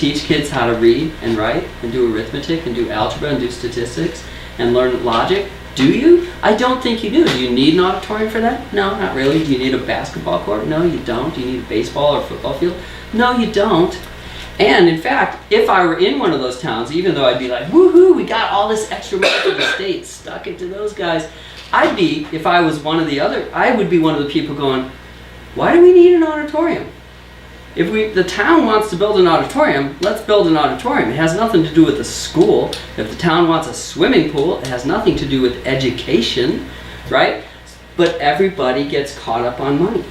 teach kids how to read and write and do arithmetic and do algebra and do statistics and learn logic? Do you? I don't think you do. Do you need an auditorium for that? No, not really. Do you need a basketball court? No, you don't. Do you need a baseball or football field? No, you don't. And in fact, if I were in one of those towns, even though I'd be like, woohoo, we got all this extra money from the state, stuck it to those guys, I'd be, if I was one of the other, I would be one of the people going, why do we need an auditorium? If the town wants to build an auditorium, let's build an auditorium. It has nothing to do with the school. If the town wants a swimming pool, it has nothing to do with education, right? But everybody gets caught up on money.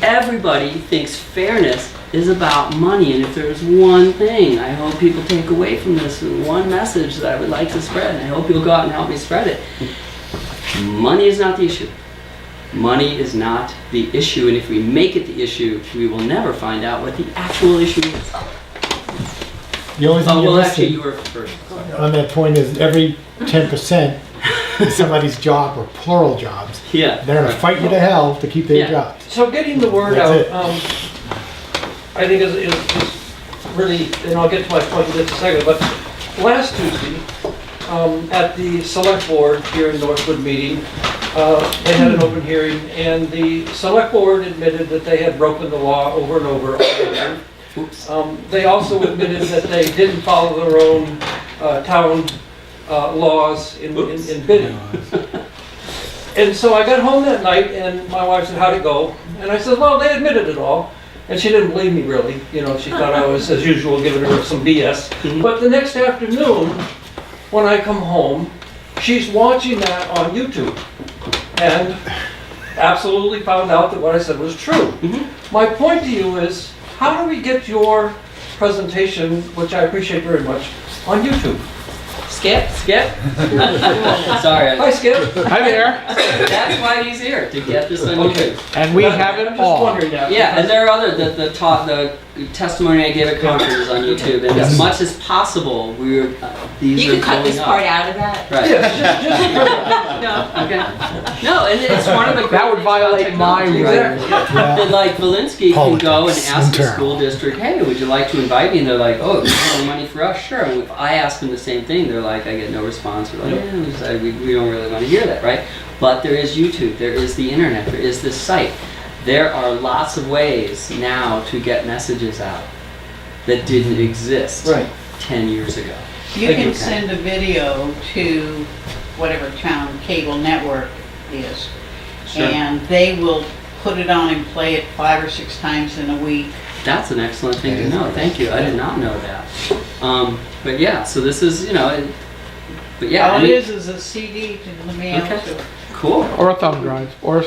Everybody thinks fairness is about money, and if there's one thing I hope people take away from this, and one message that I would like to spread, and I hope you'll go out and help me spread it, money is not the issue. Money is not the issue, and if we make it the issue, we will never find out what the actual issue is. The only thing well, you're actually, missing you were first. Sorry. on that point is every 10% is somebody's job or plural jobs. Yeah. They're going to fight you to hell to keep their jobs. So getting the word That's out, I think is really, and I'll get to my point in just a second, but last Tuesday, at the select board here in Northwood meeting, they had an open hearing, and the select board admitted that they had broken the law over and over again. Oops. They also admitted that they didn't follow their own town laws in bidding. And so I got home that night, and my wife said, how'd it go? And I said, well, they admitted it all. And she didn't believe me, really. You know, she thought I was, as usual, giving her some BS. Mm-hmm. But the next afternoon, when I come home, she's watching that on YouTube. And absolutely found out that what I said was true. Mm-hmm. My point to you is, how do we get your presentation, which I appreciate very much, on YouTube? Skip? Sorry. Hi, Skip. Hi there. That's why he's here, to get this on Okay. YouTube. And we have it I'm just all. wondering that. Yeah, and there are other, the testimony I gave at conferences on YouTube, and as much as possible, these You are can cut this going part up. out of that. Right. Yeah, Okay. No, and it's one of the great That would things violate about my technology. rights. That like Valinsky can go and Politics, ask the internal. school district, hey, would you like to invite me? And they're like, oh, you have money for us? Sure. And if I ask them the same thing, they're like, I get no response. We're like, we don't really want to hear that, right? But there is YouTube, there is the internet, there is this site. There are lots of ways now to get messages out that didn't exist Right. 10 years ago. You Thank can you. send a video to whatever town cable network is, Sure. and they will put it on and play it 5 or 6 times in a week. That's an excellent thing to know. Thank you. I did not know that. But yeah, so this is, but yeah. All it is a CD to the mail. Okay. to- Cool. Or a thumb drive, or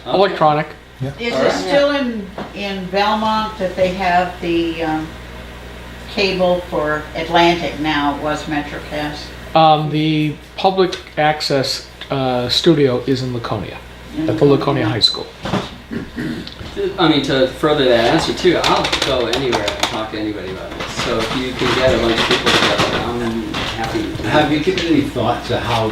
electronic. Is All it right. still in Belmont that they have the cable for Atlantic now? It was MetroCast. The public access studio is in Laconia, at the Laconia High School. I mean, to further that answer too, I'll go anywhere and talk to anybody about this. So if you can get a bunch of people together, I'm happy. Have you given any thought to how,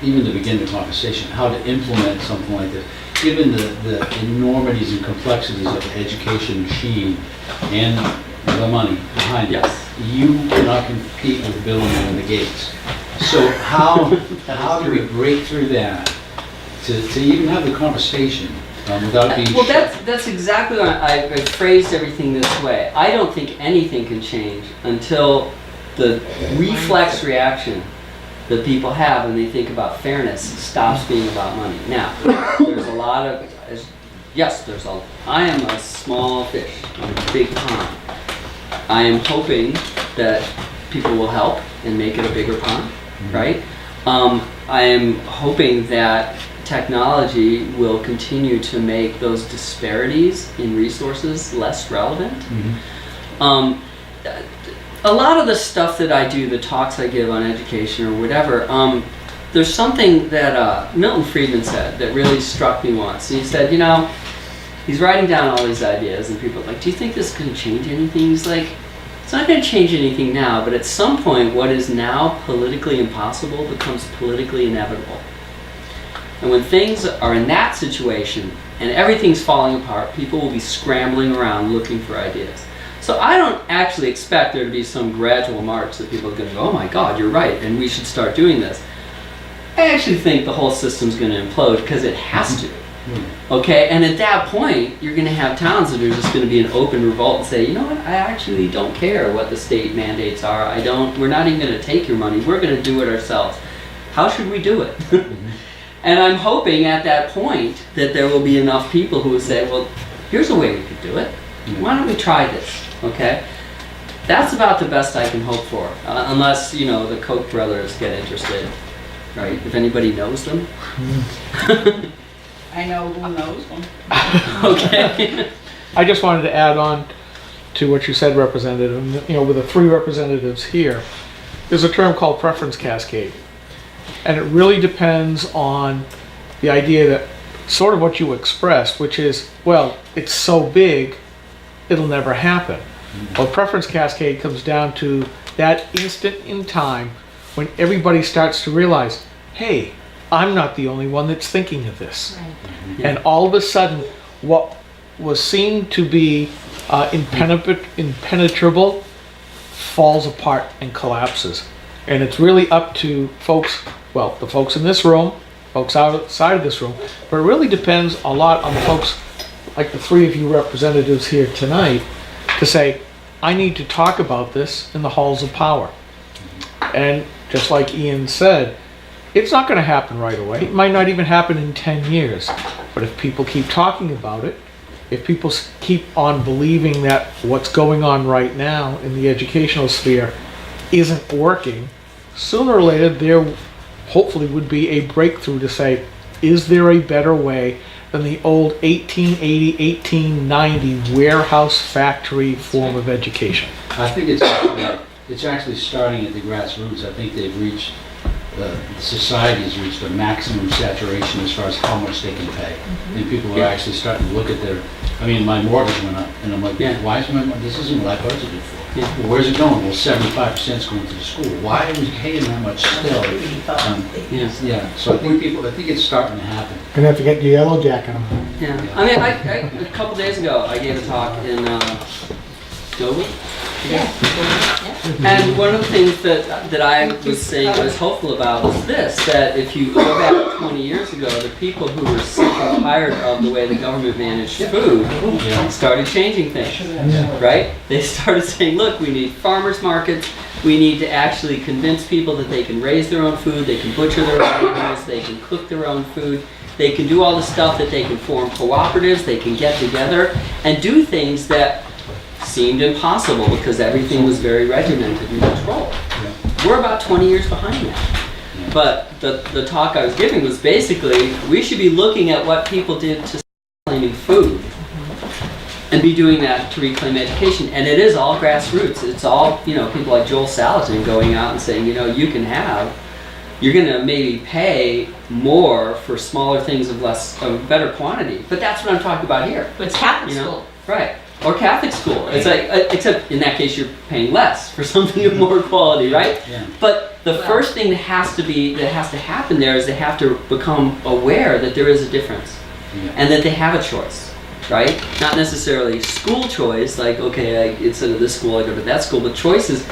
even to begin the conversation, how to implement something like this? Given the enormities and complexities of the education machine and the money behind it, Yes. you cannot compete with Bill and Melinda Gates. So how do we break through that to even have the conversation without being Well, shut? that's exactly why I phrased everything this way. I don't think anything can change until the reflex reaction that people have when they think about fairness stops being about money. Now, there's a lot of, I am a small fish in a big pond. I am hoping that people will help and make it a bigger pond, right? I am hoping that technology will continue to make those disparities in resources less relevant. A lot of the stuff that I do, the talks I give on education or whatever, there's something that Milton Friedman said that really struck me once. He said, he's writing down all these ideas and people are like, do you think this is going to change anything? He's like, it's not going to change anything now, but at some point what is now politically impossible becomes politically inevitable. And when things are in that situation and everything's falling apart, people will be scrambling around looking for ideas. So I don't actually expect there to be some gradual march that people are going to go, oh my God, you're right, and we should start doing this. I actually think the whole system's going to implode because it has to. Okay, and at that point, you're going to have towns that are just going to be an open revolt and say, you know what, I actually don't care what the state mandates are. We're not even going to take your money. We're going to do it ourselves. How should we do it? And I'm hoping at that point that there will be enough people who will say, well, here's a way we could do it. Why don't we try this? Okay? That's about the best I can hope for, unless, you know, the Koch brothers get interested, right? If anybody knows them. I know who knows them. Okay. I just wanted to add on to what you said, Representative. And, you know, with the 3 representatives here, there's a term called preference cascade. And it really depends on the idea that sort of what you expressed, which is, well, it's so big, it'll never happen. Well, preference cascade comes down to that instant in time when everybody starts to realize, hey, I'm not the only one that's thinking of this. Right. And all of a sudden, what was seen to be impenetrable falls apart and collapses. And it's really up to folks, well, the folks in this room, folks outside of this room, but it really depends a lot on the folks like the 3 of you representatives here tonight to say, I need to talk about this in the halls of power. And just like Ian said, it's not going to happen right away. It might not even happen in 10 years. But if people keep talking about it, if people keep on believing that what's going on right now in the educational sphere isn't working, sooner or later there hopefully would be a breakthrough to say, is there a better way than the old 1880, 1890 warehouse factory form of education? I think it's actually starting at the grassroots. I think they've reached, the society has reached a maximum saturation as far as how much they can pay. And people are actually starting to look at their, I mean, my mortgage went up, and I'm like, why is my mortgage, this isn't what I budgeted for. Well, where's it going? Well, 75% is going to the school. Why are we paying that much still? So I think it's starting to happen. Gonna have to get your yellow jacket on. Yeah. I mean, a couple days ago, I gave a talk in Dover. And one of the things that I was saying I was hopeful about was this, that if you go back 20 years ago, the people who were sick and tired of the way the government managed food started changing things, right? They started saying, look, we need farmers markets, we need to actually convince people that they can raise their own food, they can butcher their own animals, they can cook their own food, they can do all the stuff that they can form cooperatives, they can get together and do things that seemed impossible because everything was very regimented and controlled. We're about 20 years behind that. But the talk I was giving was basically, we should be looking at what people did to reclaiming food and be doing that to reclaim education. And it is all grassroots. It's all, you know, people like Joel Salatin going out and saying, you know, you're going to maybe pay more for smaller things of better quantity. But that's what I'm talking about here. But it's Catholic school. Right. Or Catholic school. It's like, except in that case you're paying less for something of more quality, right? Yeah. But the first thing that has to happen there is they have to become aware that there is a difference and that they have a choice, right? Not necessarily school choice, like, okay, instead of this school I go to that school, but choices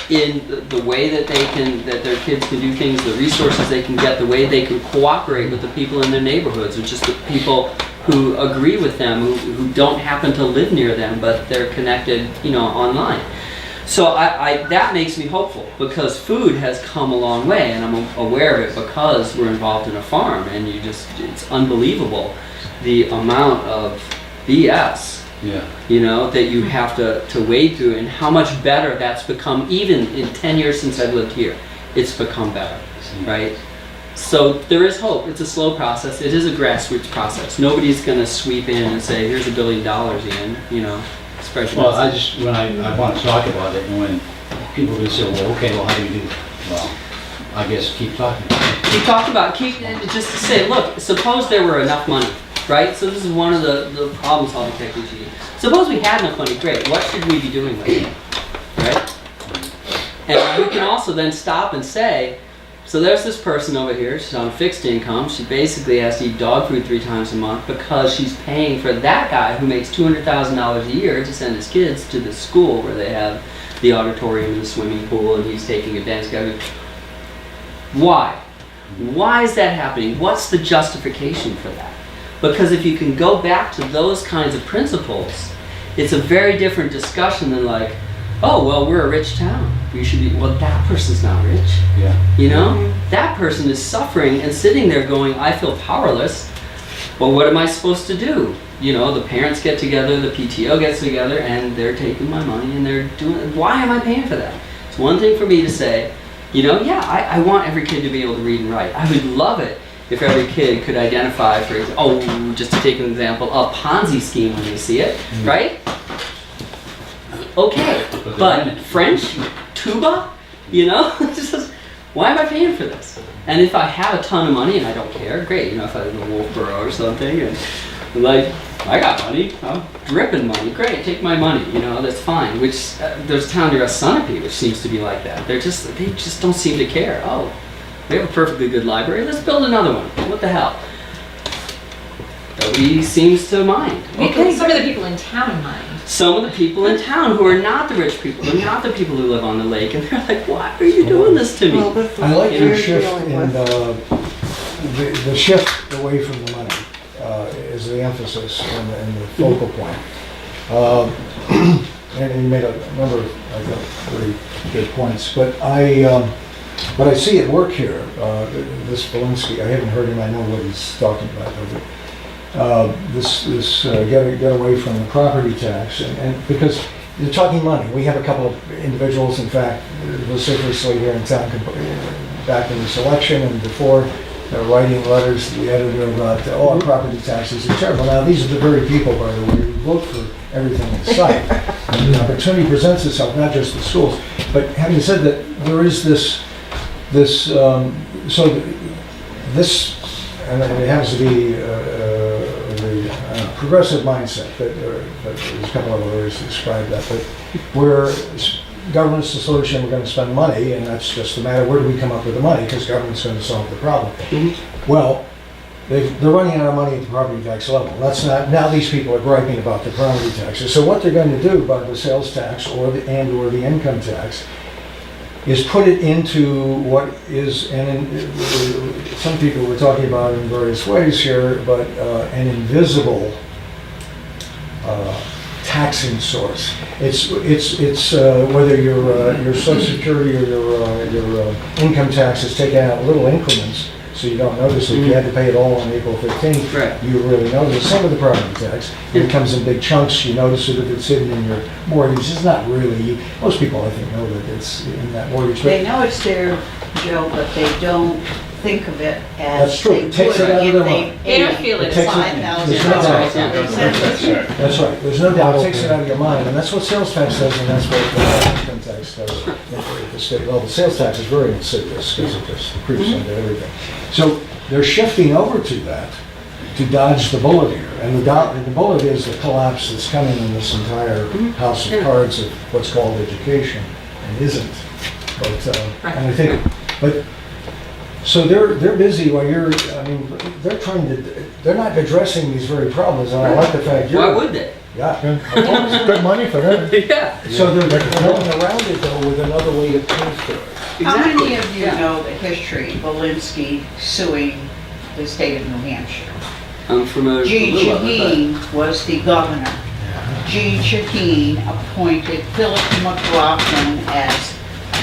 in the way that that their kids can do things, the resources they can get, the way they can cooperate with the people in their neighborhoods, which is the people who agree with them, who don't happen to live near them, but they're connected, you know, online. So that makes me hopeful because food has come a long way, and I'm aware of it because we're involved in a farm, and it's unbelievable the amount of BS, you know, that you have to wade through, and how much better that's become. Even in 10 years since I've lived here, it's become better, right? So there is hope. It's a slow process. It is a grassroots process. Nobody's going to sweep in and say, here's $1 billion in, you know, spread your Well, I want to talk about it, and when people are going to say, well, okay, well, how do you do it? Well, I guess keep talking. Just to say, look, suppose there were enough money, right? So this is one of the problem-solving techniques you use. Suppose we had enough money, great. What should we be doing with it, right? And we can also then stop and say, So there's this person over here, she's on a fixed income. She basically has to eat dog food 3 times a month because she's paying for that guy who makes $200,000 a year to send his kids to the school where they have the auditorium and the swimming pool, and he's taking advantage of it. Why? Why is that happening? What's the justification for that? Because if you can go back to those kinds of principles, it's a very different discussion than like, oh, well, we're a rich town. You should be, well, that person's not rich. Yeah. You know? That person is suffering and sitting there going, I feel powerless. Well, what am I supposed to do? You know, the parents get together, the PTO gets together, and they're taking my money and they're doing, why am I paying for that? It's one thing for me to say, you know, yeah, I want every kid to be able to read and write. I would love it if every kid could identify, for example, just to take an example, a Ponzi scheme when they see it, right? Okay, but French, tuba, you know, just, why am I paying for this? And if I have a ton of money and I don't care, great, you know, if I live in Wolfboro or something, and like, I got money, I'm dripping money, great, take my money, you know, that's fine. Which, there's a town near Sunapee which seems to be like that. They just don't seem to care. Oh, we have a perfectly good library, let's build another one. What the hell? Nobody seems to mind. Okay, Some of the people in town mind. some of the people in town who are not the rich people, they're not the people who live on the lake, and they're like, why are you doing this to me? I like your You're shift dealing in the shift away from the money is the emphasis and the focal point. And you made a number of, I think, very good points. But what I see at work here, this Valinsky, I haven't heard him, I know what he's talking about. This get away from the property tax, and because you're talking money. We have a couple of individuals, in fact, vociferously here in town, back in this election and before, writing letters to the editor about, oh, our property taxes are terrible. Now, these are the very people, by the way, who vote for everything in sight. And the opportunity presents itself, not just the schools. But having said that, there is this, and it happens to be the progressive mindset, but there's a couple of ways to describe that, but where government's the solution, we're going to spend money, and that's just the matter, where do we come up with the money, because government's going to solve the problem. Well, they're running out of money at the property tax level. That's not, now these people are griping about the property taxes. So what they're going to do about the sales tax or the income tax is put it into what is, some people were talking about in various ways here, but an invisible taxing source. It's whether your Social Security or your income tax is taken out in little increments, so you don't notice it. If you had to pay it all on April 15th, Right. you really notice. Some of the property tax, it comes in big chunks, you notice it if it's sitting in your mortgage. It's not really, most people I think know that it's in that mortgage. They know it's there, Joe, but they don't think of it as That's true. they It takes would it out of if their they mind. They don't feel it's takes it- $5,000. there's no doubt. That's That's right, there's no doubt, it takes it out of your mind, and that's what sales tax does, and that's what income tax does at the state level. Sales tax is very insidious, because it just creeps into everything. So they're shifting over to that, to dodge the bullet here, and the bullet is the collapse that's coming in this entire house of cards of what's called education, and isn't. But, and I think, but, so they're busy while you're, I mean, they're not addressing these very problems, and I like the fact you're. Why would they? Yeah. It's good money for them. Yeah. So they're going around it though with another way to pay for it. How many of you Yeah. know the history, Valinsky suing the state of New Hampshire? I'm familiar with a Gene little of it, Shaheen was the governor. Gene Shaheen appointed Philip McLaughlin as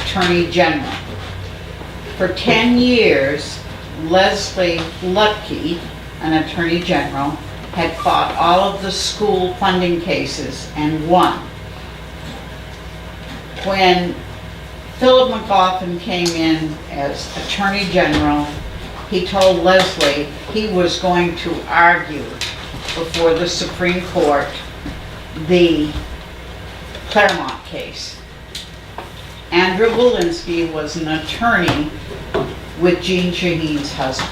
Attorney General. For 10 years, Leslie Lutke, an Attorney General, had fought all of the school funding cases and won. When Philip McLaughlin came in as Attorney General, he told Leslie he was going to argue before the Supreme Court the Claremont case. Andrew Valinsky was an attorney with Gene Shaheen's husband.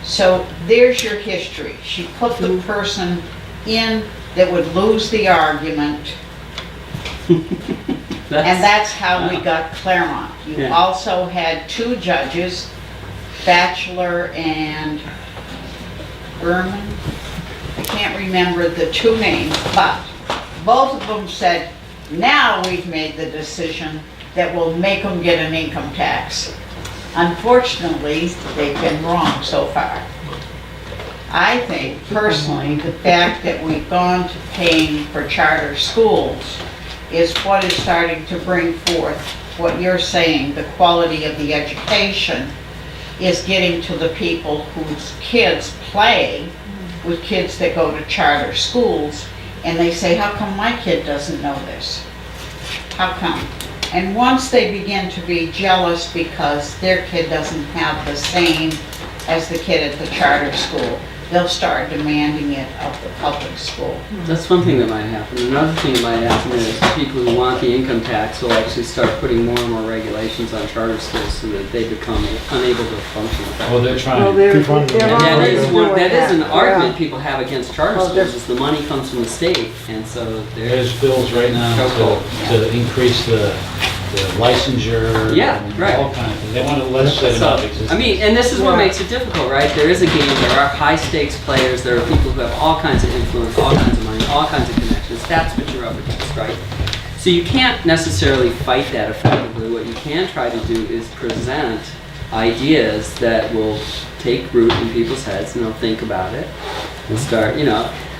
So there's your history. She put the person in that would lose the argument, and that's how we got Claremont. You Yeah. also had 2 judges, Batchelor and Berman. I can't remember the 2 names, but both of them said, now we've made the decision that will make them get an income tax. Unfortunately, they've been wrong so far. I think personally, the fact that we've gone to paying for charter schools is what is starting to bring forth what you're saying, the quality of the education is getting to the people whose kids play with kids that go to charter schools, and they say, how come my kid doesn't know this? How come? And once they begin to be jealous because their kid doesn't have the same as the kid at the charter school, they'll start demanding it of the public school. That's one thing that might happen. Another thing that might happen is people who want the income tax will actually start putting more and more regulations on charter schools so that they become unable to function with that. Well, they're trying. Keep on- And that is an Yeah. argument people have against charter Oh, schools, there's- is the money comes from the state, and so There's there's... bills right now to increase the licensure. Yeah, and right. all kinds of things. They want to legislate So, about existing. I mean, and this is what makes it difficult, right? There is a game, there are high stakes players, there are people who have all kinds of influence, all kinds of money, all kinds of connections. That's what you're up against, right? So you can't necessarily fight that effectively. What you can try to do is present ideas that will take root in people's heads and they'll think about it and start,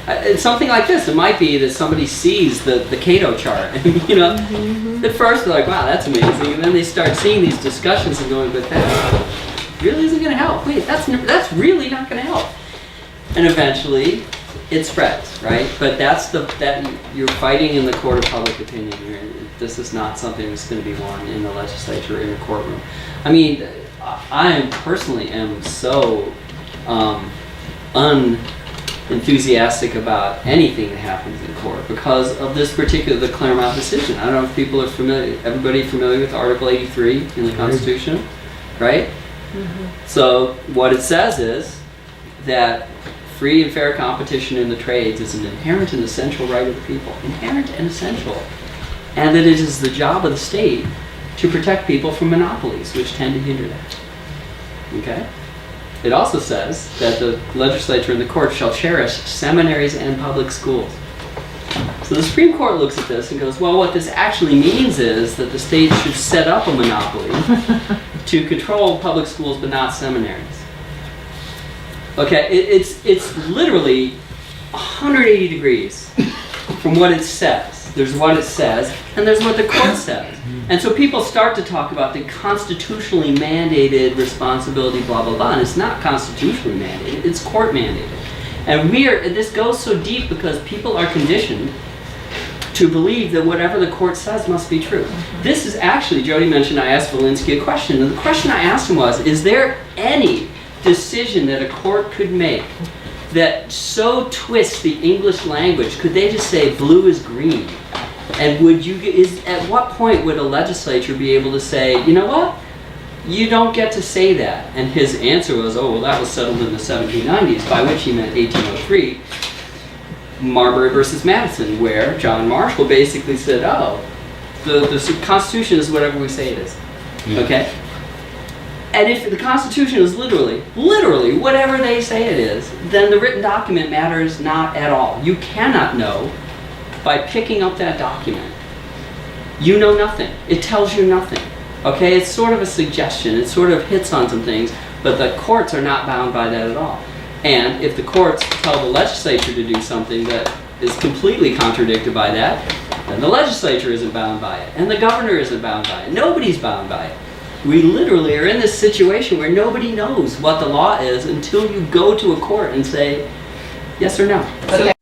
it's something like this. It might be that somebody sees the Cato chart and, at first they're like, wow, that's amazing. And then they start seeing these discussions and going, but that really isn't going to help. Wait, that's really not going to help. And eventually it spreads, right? But that you're fighting in the court of public opinion. This is not something that's going to be won in the legislature, in a courtroom. I mean, I personally am so unenthusiastic about anything that happens in court because of this the Claremont decision. I don't know if people are everybody familiar with Article 83 in the Constitution, right? So what it says is that free and fair competition in the trades is an inherent and essential right of the people. Inherent and essential. And that it is the job of the state to protect people from monopolies, which tend to hinder that. Okay? It also says that the legislature and the court shall cherish seminaries and public schools. So the Supreme Court looks at this and goes, well, what this actually means is that the state should set up a monopoly to control public schools but not seminaries. Okay, it's literally 180 degrees from what it says. There's what it says, and there's what the court says. And so people start to talk about the constitutionally mandated responsibility, blah, blah, blah, and it's not constitutionally mandated, it's court mandated. And this goes so deep because people are conditioned to believe that whatever the court says must be true. This is actually, Jody mentioned I asked Valinsky a question, and the question I asked him was, is there any decision that a court could make that so twists the English language? Could they just say blue is green? And at what point would a legislature be able to say, you know what? You don't get to say that. And his answer was, oh, well, that was settled in the 1790s, by which he meant 1803, Marbury versus Madison, where John Marshall basically said, oh, the Constitution is whatever we say it is. Yeah. Okay? And if the Constitution is literally whatever they say it is, then the written document matters not at all. You cannot know by picking up that document. You know nothing. It tells you nothing. Okay? It's sort of a suggestion. It sort of hits on some things, but the courts are not bound by that at all. And if the courts tell the legislature to do something that is completely contradicted by that, then the legislature isn't bound by it, and the governor isn't bound by it. Nobody's bound by it. We literally are in this situation where nobody knows what the law is until you go to a court and say yes or no. But So